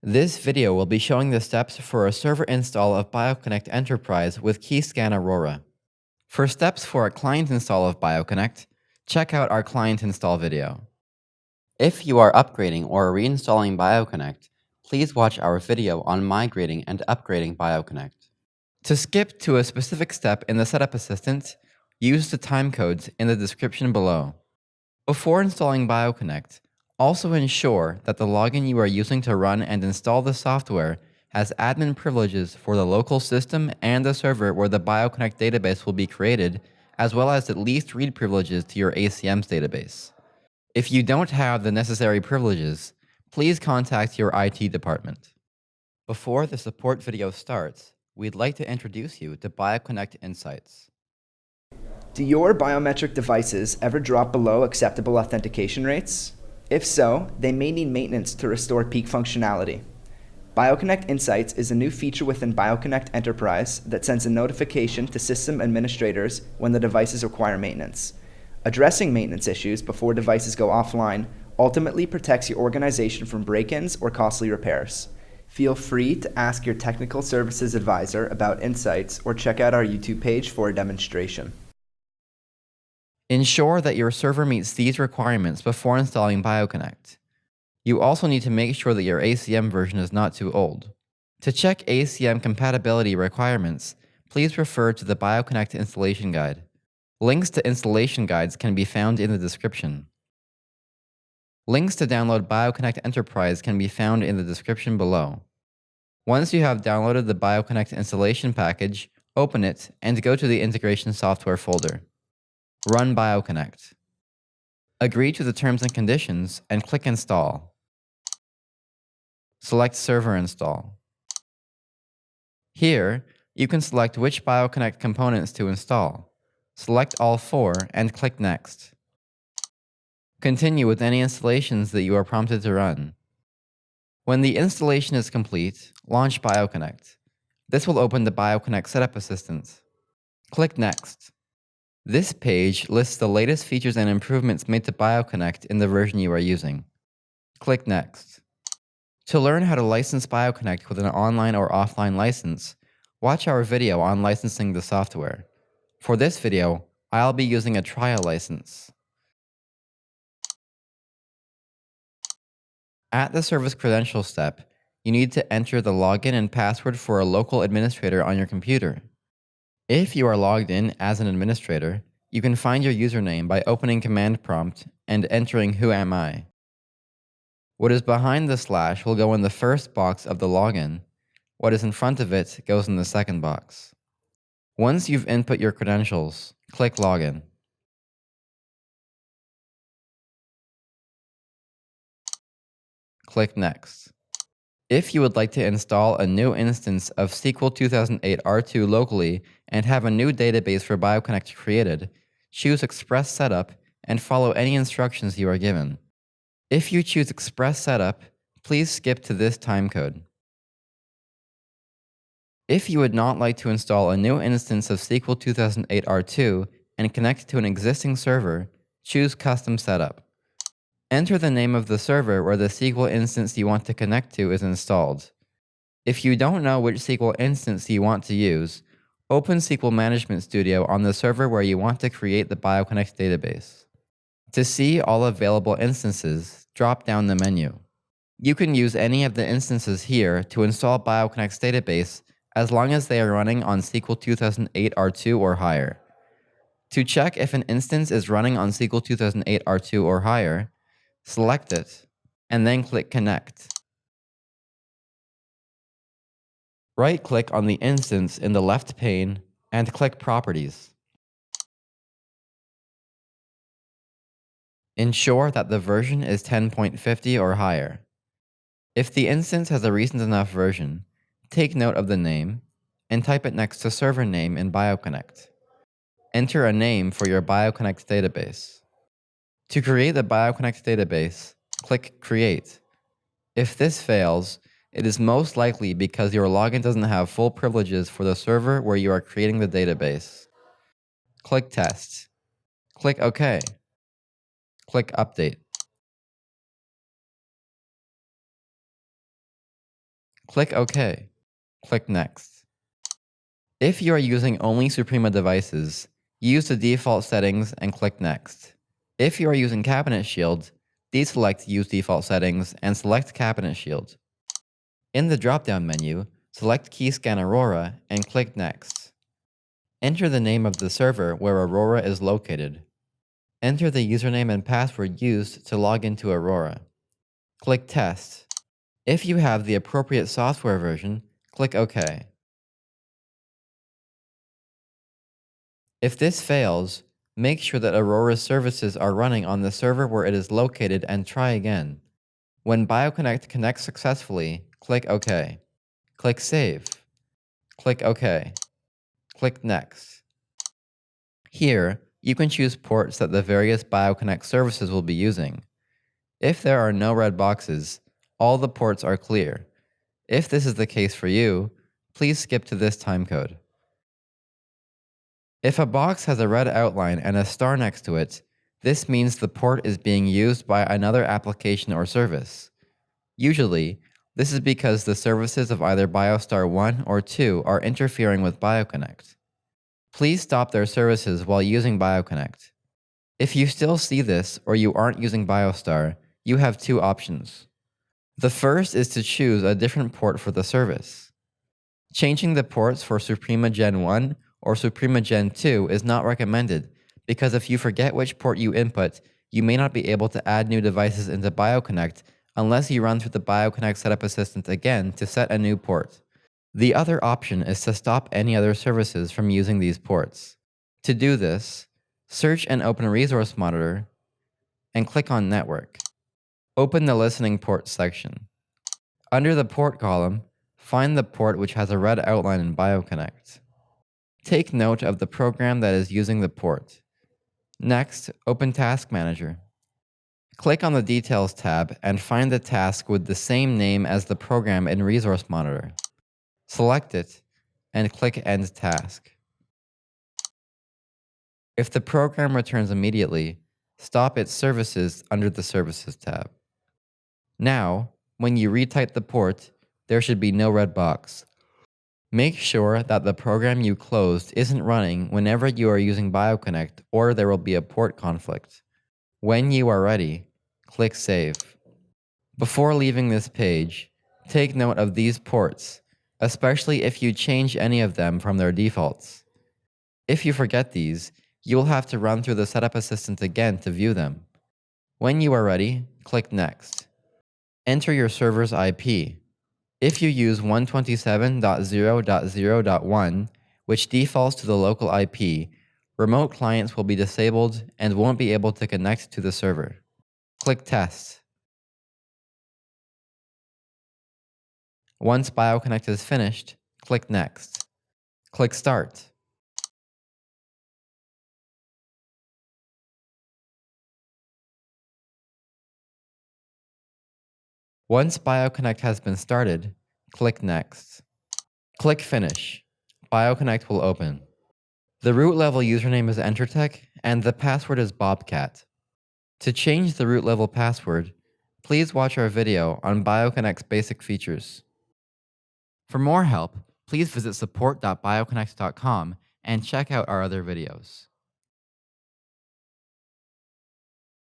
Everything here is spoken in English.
This video will be showing the steps for a server install of BioConnect Enterprise with Keyscan Aurora. For steps for a client install of BioConnect, check out our client install video. If you are upgrading or reinstalling BioConnect, please watch our video on migrating and upgrading BioConnect. To skip to a specific step in the setup assistant, use the timecodes in the description below. Before installing BioConnect, also ensure that the login you are using to run and install the software has admin privileges for the local system and the server where the BioConnect database will be created, as well as at least read privileges to your ACM's database. If you don't have the necessary privileges, please contact your IT department. Before the support video starts, we'd like to introduce you to BioConnect Insights. Do your biometric devices ever drop below acceptable authentication rates? If so, they may need maintenance to restore peak functionality. BioConnect Insights is a new feature within BioConnect Enterprise that sends a notification to system administrators when the devices require maintenance. Addressing maintenance issues before devices go offline ultimately protects your organization from break-ins or costly repairs. Feel free to ask your technical services advisor about Insights or check out our YouTube page for a demonstration. Ensure that your server meets these requirements before installing BioConnect. You also need to make sure that your ACM version is not too old. To check ACM compatibility requirements, please refer to the BioConnect installation guide. Links to installation guides can be found in the description. Links to download BioConnect Enterprise can be found in the description below. Once you have downloaded the BioConnect installation package, open it and go to the integration software folder. Run BioConnect. Agree to the terms and conditions and click Install. Select Server Install. Here, you can select which BioConnect components to install. Select all 4 and click Next. Continue with any installations that you are prompted to run. When the installation is complete, launch BioConnect. This will open the BioConnect Setup Assistant. Click Next. This page lists the latest features and improvements made to BioConnect in the version you are using. Click Next. To learn how to license BioConnect with an online or offline license, watch our video on licensing the software. For this video, I'll be using a trial license. At the service credential step, you need to enter the login and password for a local administrator on your computer. If you are logged in as an administrator, you can find your username by opening Command Prompt and entering Who Am I? What is behind the slash will go in the first box of the login. What is in front of it goes in the second box. Once you've input your credentials, click Login. Click Next. If you would like to install a new instance of SQL 2008 R2 locally and have a new database for BioConnect created, choose Express Setup and follow any instructions you are given. If you choose Express Setup, please skip to this timecode. If you would not like to install a new instance of SQL 2008 R2 and connect to an existing server, choose Custom Setup. Enter the name of the server where the SQL instance you want to connect to is installed. If you don't know which SQL instance you want to use, open SQL Management Studio on the server where you want to create the BioConnect database. To see all available instances, drop down the menu. You can use any of the instances here to install BioConnect's database as long as they are running on SQL 2008 R2 or higher. To check if an instance is running on SQL 2008 R2 or higher, select it, and then click Connect. Right-click on the instance in the left pane and click Properties. Ensure that the version is 10.50 or higher. If the instance has a recent enough version, take note of the name and type it next to server name in BioConnect. Enter a name for your BioConnect database. To create the BioConnect database, click Create. If this fails, it is most likely because your login doesn't have full privileges for the server where you are creating the database. Click Test. Click OK. Click Update. Click OK. Click Next. If you are using only Suprema devices, use the default settings and click Next. If you are using Cabinet Shield, deselect Use Default Settings and select Cabinet Shield. In the drop-down menu, select Keyscan Aurora and click Next. Enter the name of the server where Aurora is located. Enter the username and password used to log into Aurora. Click Test. If you have the appropriate software version, click OK. If this fails, make sure that Aurora's services are running on the server where it is located and try again. When BioConnect connects successfully, click OK. Click Save. Click OK. Click Next. Here, you can choose ports that the various BioConnect services will be using. If there are no red boxes, all the ports are clear. If this is the case for you, please skip to this timecode. If a box has a red outline and a star next to it, this means the port is being used by another application or service. Usually, this is because the services of either BioStar 1 or 2 are interfering with BioConnect. Please stop their services while using BioConnect. If you still see this or you aren't using BioStar, you have two options. The first is to choose a different port for the service. Changing the ports for Suprema Gen 1 or Suprema Gen 2 is not recommended because if you forget which port you input, you may not be able to add new devices into BioConnect unless you run through the BioConnect Setup Assistant again to set a new port. The other option is to stop any other services from using these ports. To do this, search and open Resource Monitor and click on Network. Open the Listening Port section. Under the port column, find the port which has a red outline in BioConnect. Take note of the program that is using the port. Next, open Task Manager. Click on the Details tab and find the task with the same name as the program in Resource Monitor. Select it and click End Task. If the program returns immediately, stop its services under the Services tab. Now, when you retype the port, there should be no red box. Make sure that the program you closed isn't running whenever you are using BioConnect or there will be a port conflict. When you are ready, click Save. Before leaving this page, take note of these ports, especially if you change any of them from their defaults. If you forget these, you will have to run through the Setup Assistant again to view them. When you are ready, click Next. Enter your server's IP. If you use 127.0.0.1, which defaults to the local IP, remote clients will be disabled and won't be able to connect to the server. Click Test. Once BioConnect is finished, click Next. Click Start. Once BioConnect has been started, click Next. Click Finish. BioConnect will open. The root level username is EnterTech and the password is Bobcat. To change the root level password, please watch our video on BioConnect's basic features. For more help, please visit support.bioconnect.com and check out our other videos.